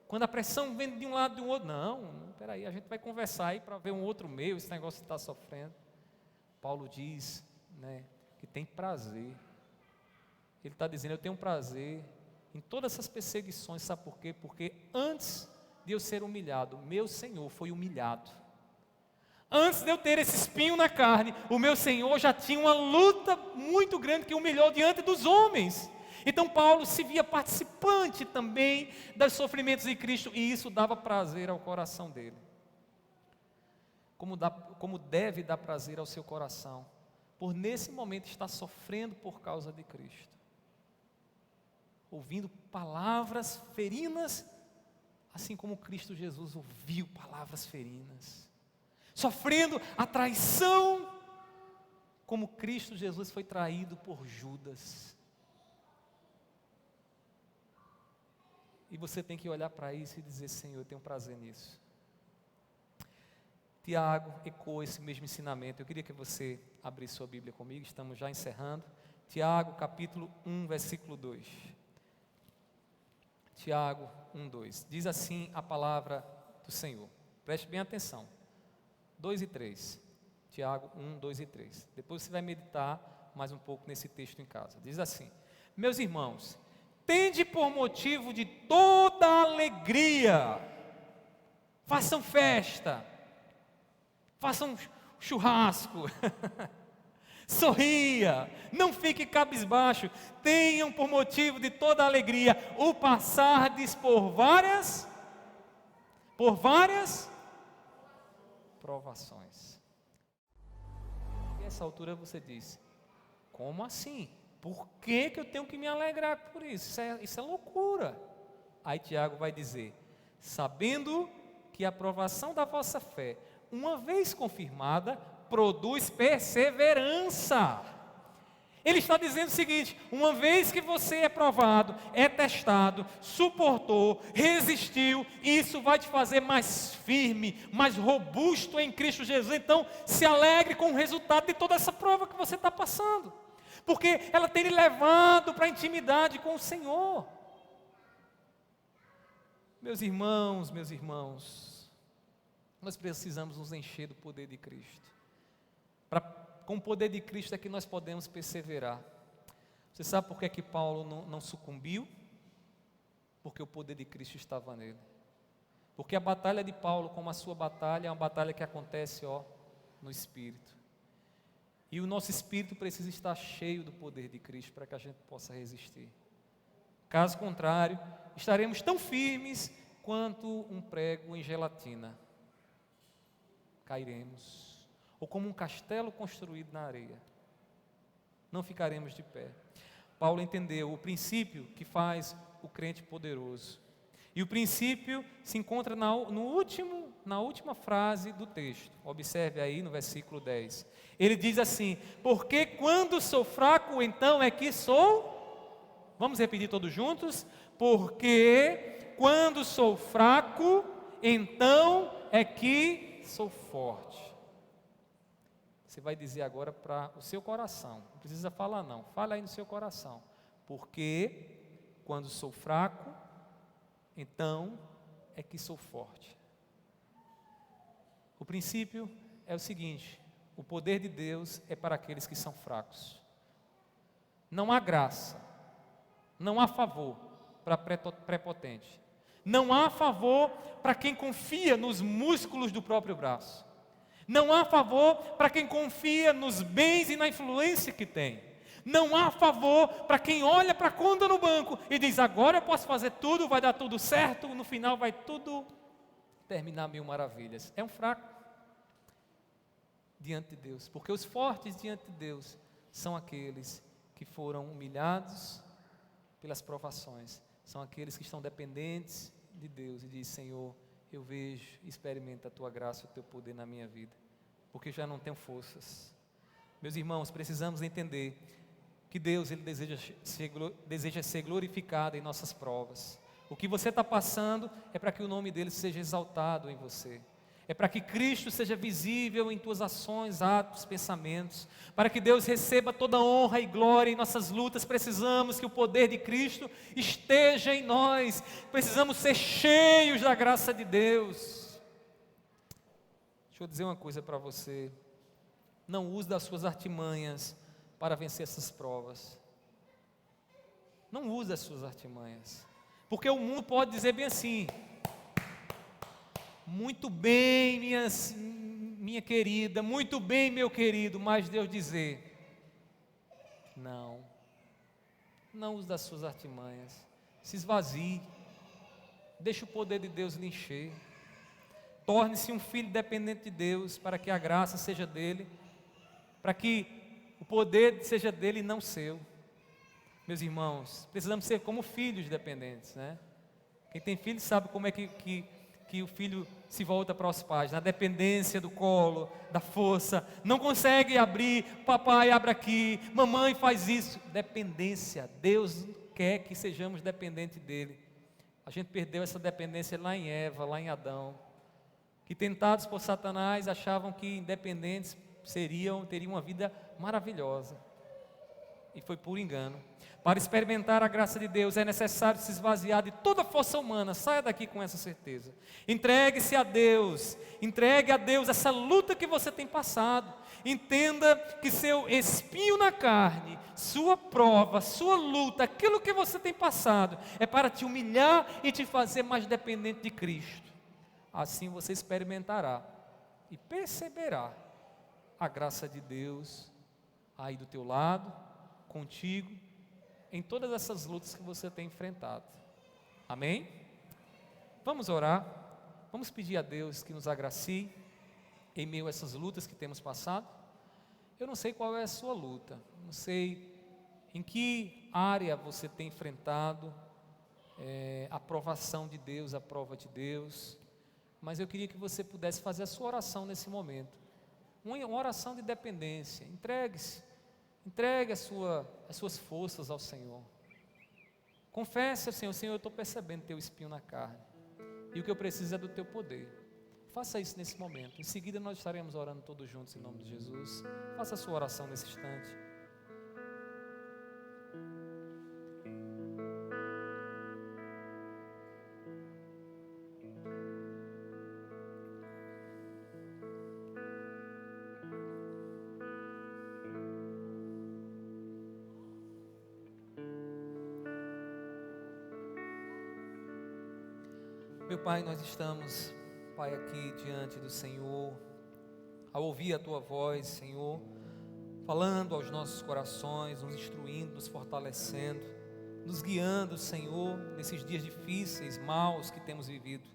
S1: Quando a pressão vem de um lado e do outro, não, peraí, a gente vai conversar aí para ver um outro meio, esse negócio está sofrendo. Paulo diz, que tem prazer. Ele está dizendo, eu tenho prazer em todas essas perseguições, sabe por quê? Porque antes de eu ser humilhado, meu Senhor foi humilhado. Antes de eu ter esse espinho na carne, o meu Senhor já tinha uma luta muito grande que humilhou diante dos homens. Então Paulo se via participante também dos sofrimentos de Cristo, e isso dava prazer ao coração dele. Como deve dar prazer ao seu coração, por nesse momento estar sofrendo por causa de Cristo, ouvindo palavras ferinas, assim como Cristo Jesus ouviu palavras ferinas, sofrendo a traição, como Cristo Jesus foi traído por Judas. E você tem que olhar para isso e dizer, Senhor, eu tenho prazer nisso. Tiago ecoa esse mesmo ensinamento. Eu queria que você abrisse sua Bíblia comigo, estamos já encerrando. Tiago, capítulo 1, versículo 2. Tiago 1, 2. Diz assim a palavra do Senhor. Preste bem atenção. 2 e 3. Tiago 1, 2 e 3. Depois você vai meditar mais um pouco nesse texto em casa. Diz assim: meus irmãos, tende por motivo de toda alegria, façam festa, façam churrasco, sorria, não fique cabisbaixo, tenham por motivo de toda alegria o passardes por várias provações. E a essa altura você diz, como assim? Por que eu tenho que me alegrar por isso? Isso é loucura. Aí Tiago vai dizer, sabendo que a provação da vossa fé, uma vez confirmada, produz perseverança. Ele está dizendo o seguinte, uma vez que você é provado, é testado, suportou, resistiu, isso vai te fazer mais firme, mais robusto em Cristo Jesus. Então, se alegre com o resultado de toda essa prova que você está passando, porque ela tem lhe levado para a intimidade com o Senhor. Meus irmãos, nós precisamos nos encher do poder de Cristo. Com o poder de Cristo é que nós podemos perseverar. Você sabe por que é que Paulo não sucumbiu? Porque o poder de Cristo estava nele. Porque a batalha de Paulo, como a sua batalha, é uma batalha que acontece no Espírito. E o nosso espírito precisa estar cheio do poder de Cristo para que a gente possa resistir. Caso contrário, estaremos tão firmes quanto um prego em gelatina. Cairemos. Ou como um castelo construído na areia. Não ficaremos de pé. Paulo entendeu o princípio que faz o crente poderoso. E o princípio se encontra na última frase do texto. Observe aí no versículo 10. Ele diz assim, porque quando sou fraco, então é que sou... Vamos repetir todos juntos? Porque quando sou fraco, então é que sou forte. Você vai dizer agora para o seu coração, não precisa falar não, fala aí no seu coração. Porque quando sou fraco, então é que sou forte. O princípio é o seguinte, o poder de Deus é para aqueles que são fracos. Não há graça, não há favor para prepotente. Não há favor para quem confia nos músculos do próprio braço. Não há favor para quem confia nos bens e na influência que tem. Não há favor para quem olha para a conta no banco e diz: agora eu posso fazer tudo, vai dar tudo certo, no final vai tudo terminar mil maravilhas. É um fraco diante de Deus, porque os fortes diante de Deus são aqueles que foram humilhados pelas provações, são aqueles que estão dependentes de Deus e diz: Senhor, eu vejo e experimento a tua graça, o teu poder na minha vida, porque já não tenho forças. Meus irmãos, precisamos entender que Deus, Ele deseja ser glorificado em nossas provas. O que você está passando é para que o nome dEle seja exaltado em você. É para que Cristo seja visível em tuas ações, atos, pensamentos. Para que Deus receba toda a honra e glória em nossas lutas, precisamos que o poder de Cristo esteja em nós. Precisamos ser cheios da graça de Deus. Deixa eu dizer uma coisa para você. Não use das suas artimanhas para vencer essas provas. Não use as suas artimanhas. Porque o mundo pode dizer bem assim: muito bem, minha querida, muito bem, meu querido, mas Deus dizer: não use das suas artimanhas, se esvazie, deixe o poder de Deus lhe encher, torne-se um filho dependente de Deus, para que a graça seja dele, para que o poder seja dele e não seu. Meus irmãos, precisamos ser como filhos dependentes, né? Quem tem filho sabe como é que o filho se volta para os pais, na dependência do colo, da força, não consegue abrir, papai abre aqui, mamãe faz isso, dependência. Deus quer que sejamos dependentes dele. A gente perdeu essa dependência lá em Eva, lá em Adão, que tentados por Satanás achavam que independentes teriam uma vida maravilhosa, e foi por engano. Para experimentar a graça de Deus é necessário se esvaziar de toda força humana. Saia daqui com essa certeza. Entregue-se a Deus. Entregue a Deus essa luta que você tem passado. Entenda que seu espinho na carne, sua prova, sua luta, aquilo que você tem passado, é para te humilhar e te fazer mais dependente de Cristo. Assim você experimentará e perceberá a graça de Deus aí do teu lado, contigo, em todas essas lutas que você tem enfrentado. Amém? Vamos orar, vamos pedir a Deus que nos agracie em meio a essas lutas que temos passado. Eu não sei qual é a sua luta, não sei em que área você tem enfrentado a provação de Deus, a prova de Deus, mas eu queria que você pudesse fazer a sua oração nesse momento, uma oração de dependência. Entregue as suas forças ao Senhor. Confesse ao Senhor: Senhor, eu estou percebendo teu espinho na carne, e o que eu preciso é do teu poder. Faça isso nesse momento. Em seguida nós estaremos orando todos juntos em nome de Jesus. Faça a sua oração nesse instante. Meu Pai, nós estamos, Pai, aqui diante do Senhor, ao ouvir a Tua voz, Senhor, falando aos nossos corações, nos instruindo, nos fortalecendo, nos guiando, Senhor, nesses dias difíceis, maus que temos vivido.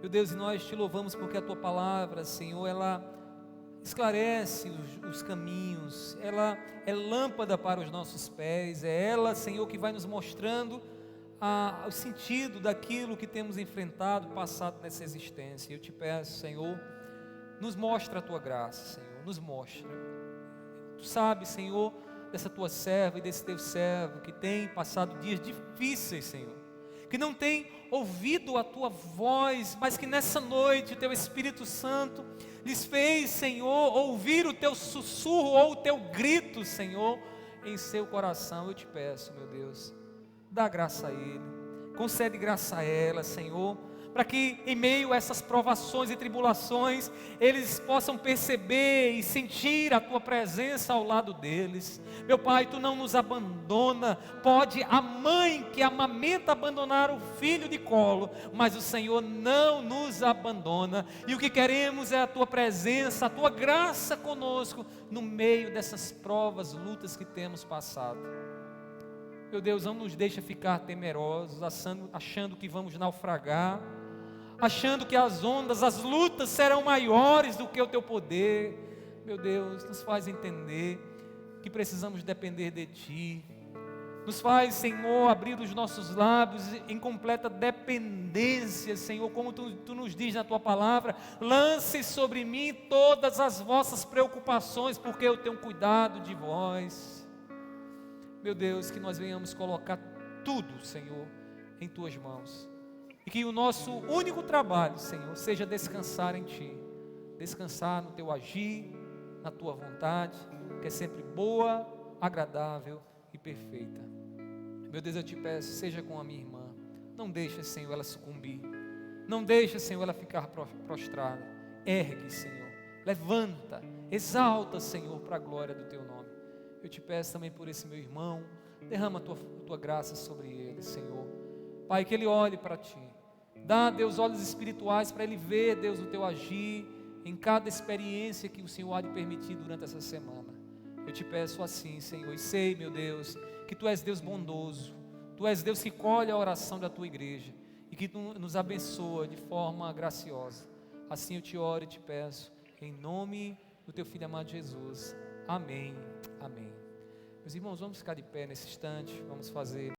S1: Meu Deus, e nós Te louvamos porque a Tua palavra, Senhor, ela esclarece os caminhos, ela é lâmpada para os nossos pés, é ela, Senhor, que vai nos mostrando o sentido daquilo que temos enfrentado, passado nessa existência. Eu te peço, Senhor, nos mostra a Tua graça, Senhor, nos mostra. Tu sabes, Senhor, dessa Tua serva e desse Teu servo que tem passado dias difíceis, Senhor, que não tem ouvido a Tua voz, mas que nessa noite o Teu Espírito Santo lhes fez, Senhor, ouvir o Teu sussurro ou o Teu grito, Senhor, em seu coração. Eu te peço, meu Deus, dá graça a ele, concede graça a ela, Senhor, para que em meio a essas provações e tribulações, eles possam perceber e sentir a Tua presença ao lado deles. Meu Pai, Tu não nos abandona. Pode a mãe que amamenta abandonar o filho de colo, mas o Senhor não nos abandona, e o que queremos é a Tua presença, a Tua graça conosco, no meio dessas provas, lutas que temos passado. Meu Deus, não nos deixa ficar temerosos, achando que vamos naufragar, achando que as ondas, as lutas serão maiores do que o Teu poder. Meu Deus, nos faz entender que precisamos depender de Ti. Nos faz, Senhor, abrir os nossos lábios em completa dependência, Senhor, como Tu nos diz na Tua palavra: lance sobre mim todas as vossas preocupações, porque eu tenho cuidado de vós. Meu Deus, que nós venhamos colocar tudo, Senhor, em Tuas mãos, e que o nosso único trabalho, Senhor, seja descansar em Ti, descansar no Teu agir, na Tua vontade, que é sempre boa, agradável e perfeita. Meu Deus, eu Te peço, seja com a minha irmã, não deixa, Senhor, ela sucumbir, não deixa, Senhor, ela ficar prostrada. Ergue, Senhor, levanta, exalta, Senhor, para a glória do Teu nome. Eu Te peço também por esse meu irmão, derrama a tua graça sobre ele, Senhor. Pai, que ele olhe para Ti, dá, Deus, olhos espirituais para ele ver, Deus, o Teu agir em cada experiência que o Senhor há de permitir durante essa semana. Eu Te peço assim, Senhor, e sei, meu Deus, que Tu és Deus bondoso, Tu és Deus que colhe a oração da Tua igreja e que Tu nos abençoa de forma graciosa. Assim eu Te oro e Te peço, em nome do Teu Filho amado Jesus. Amém, amém. Meus irmãos, vamos ficar de pé nesse instante, vamos fazer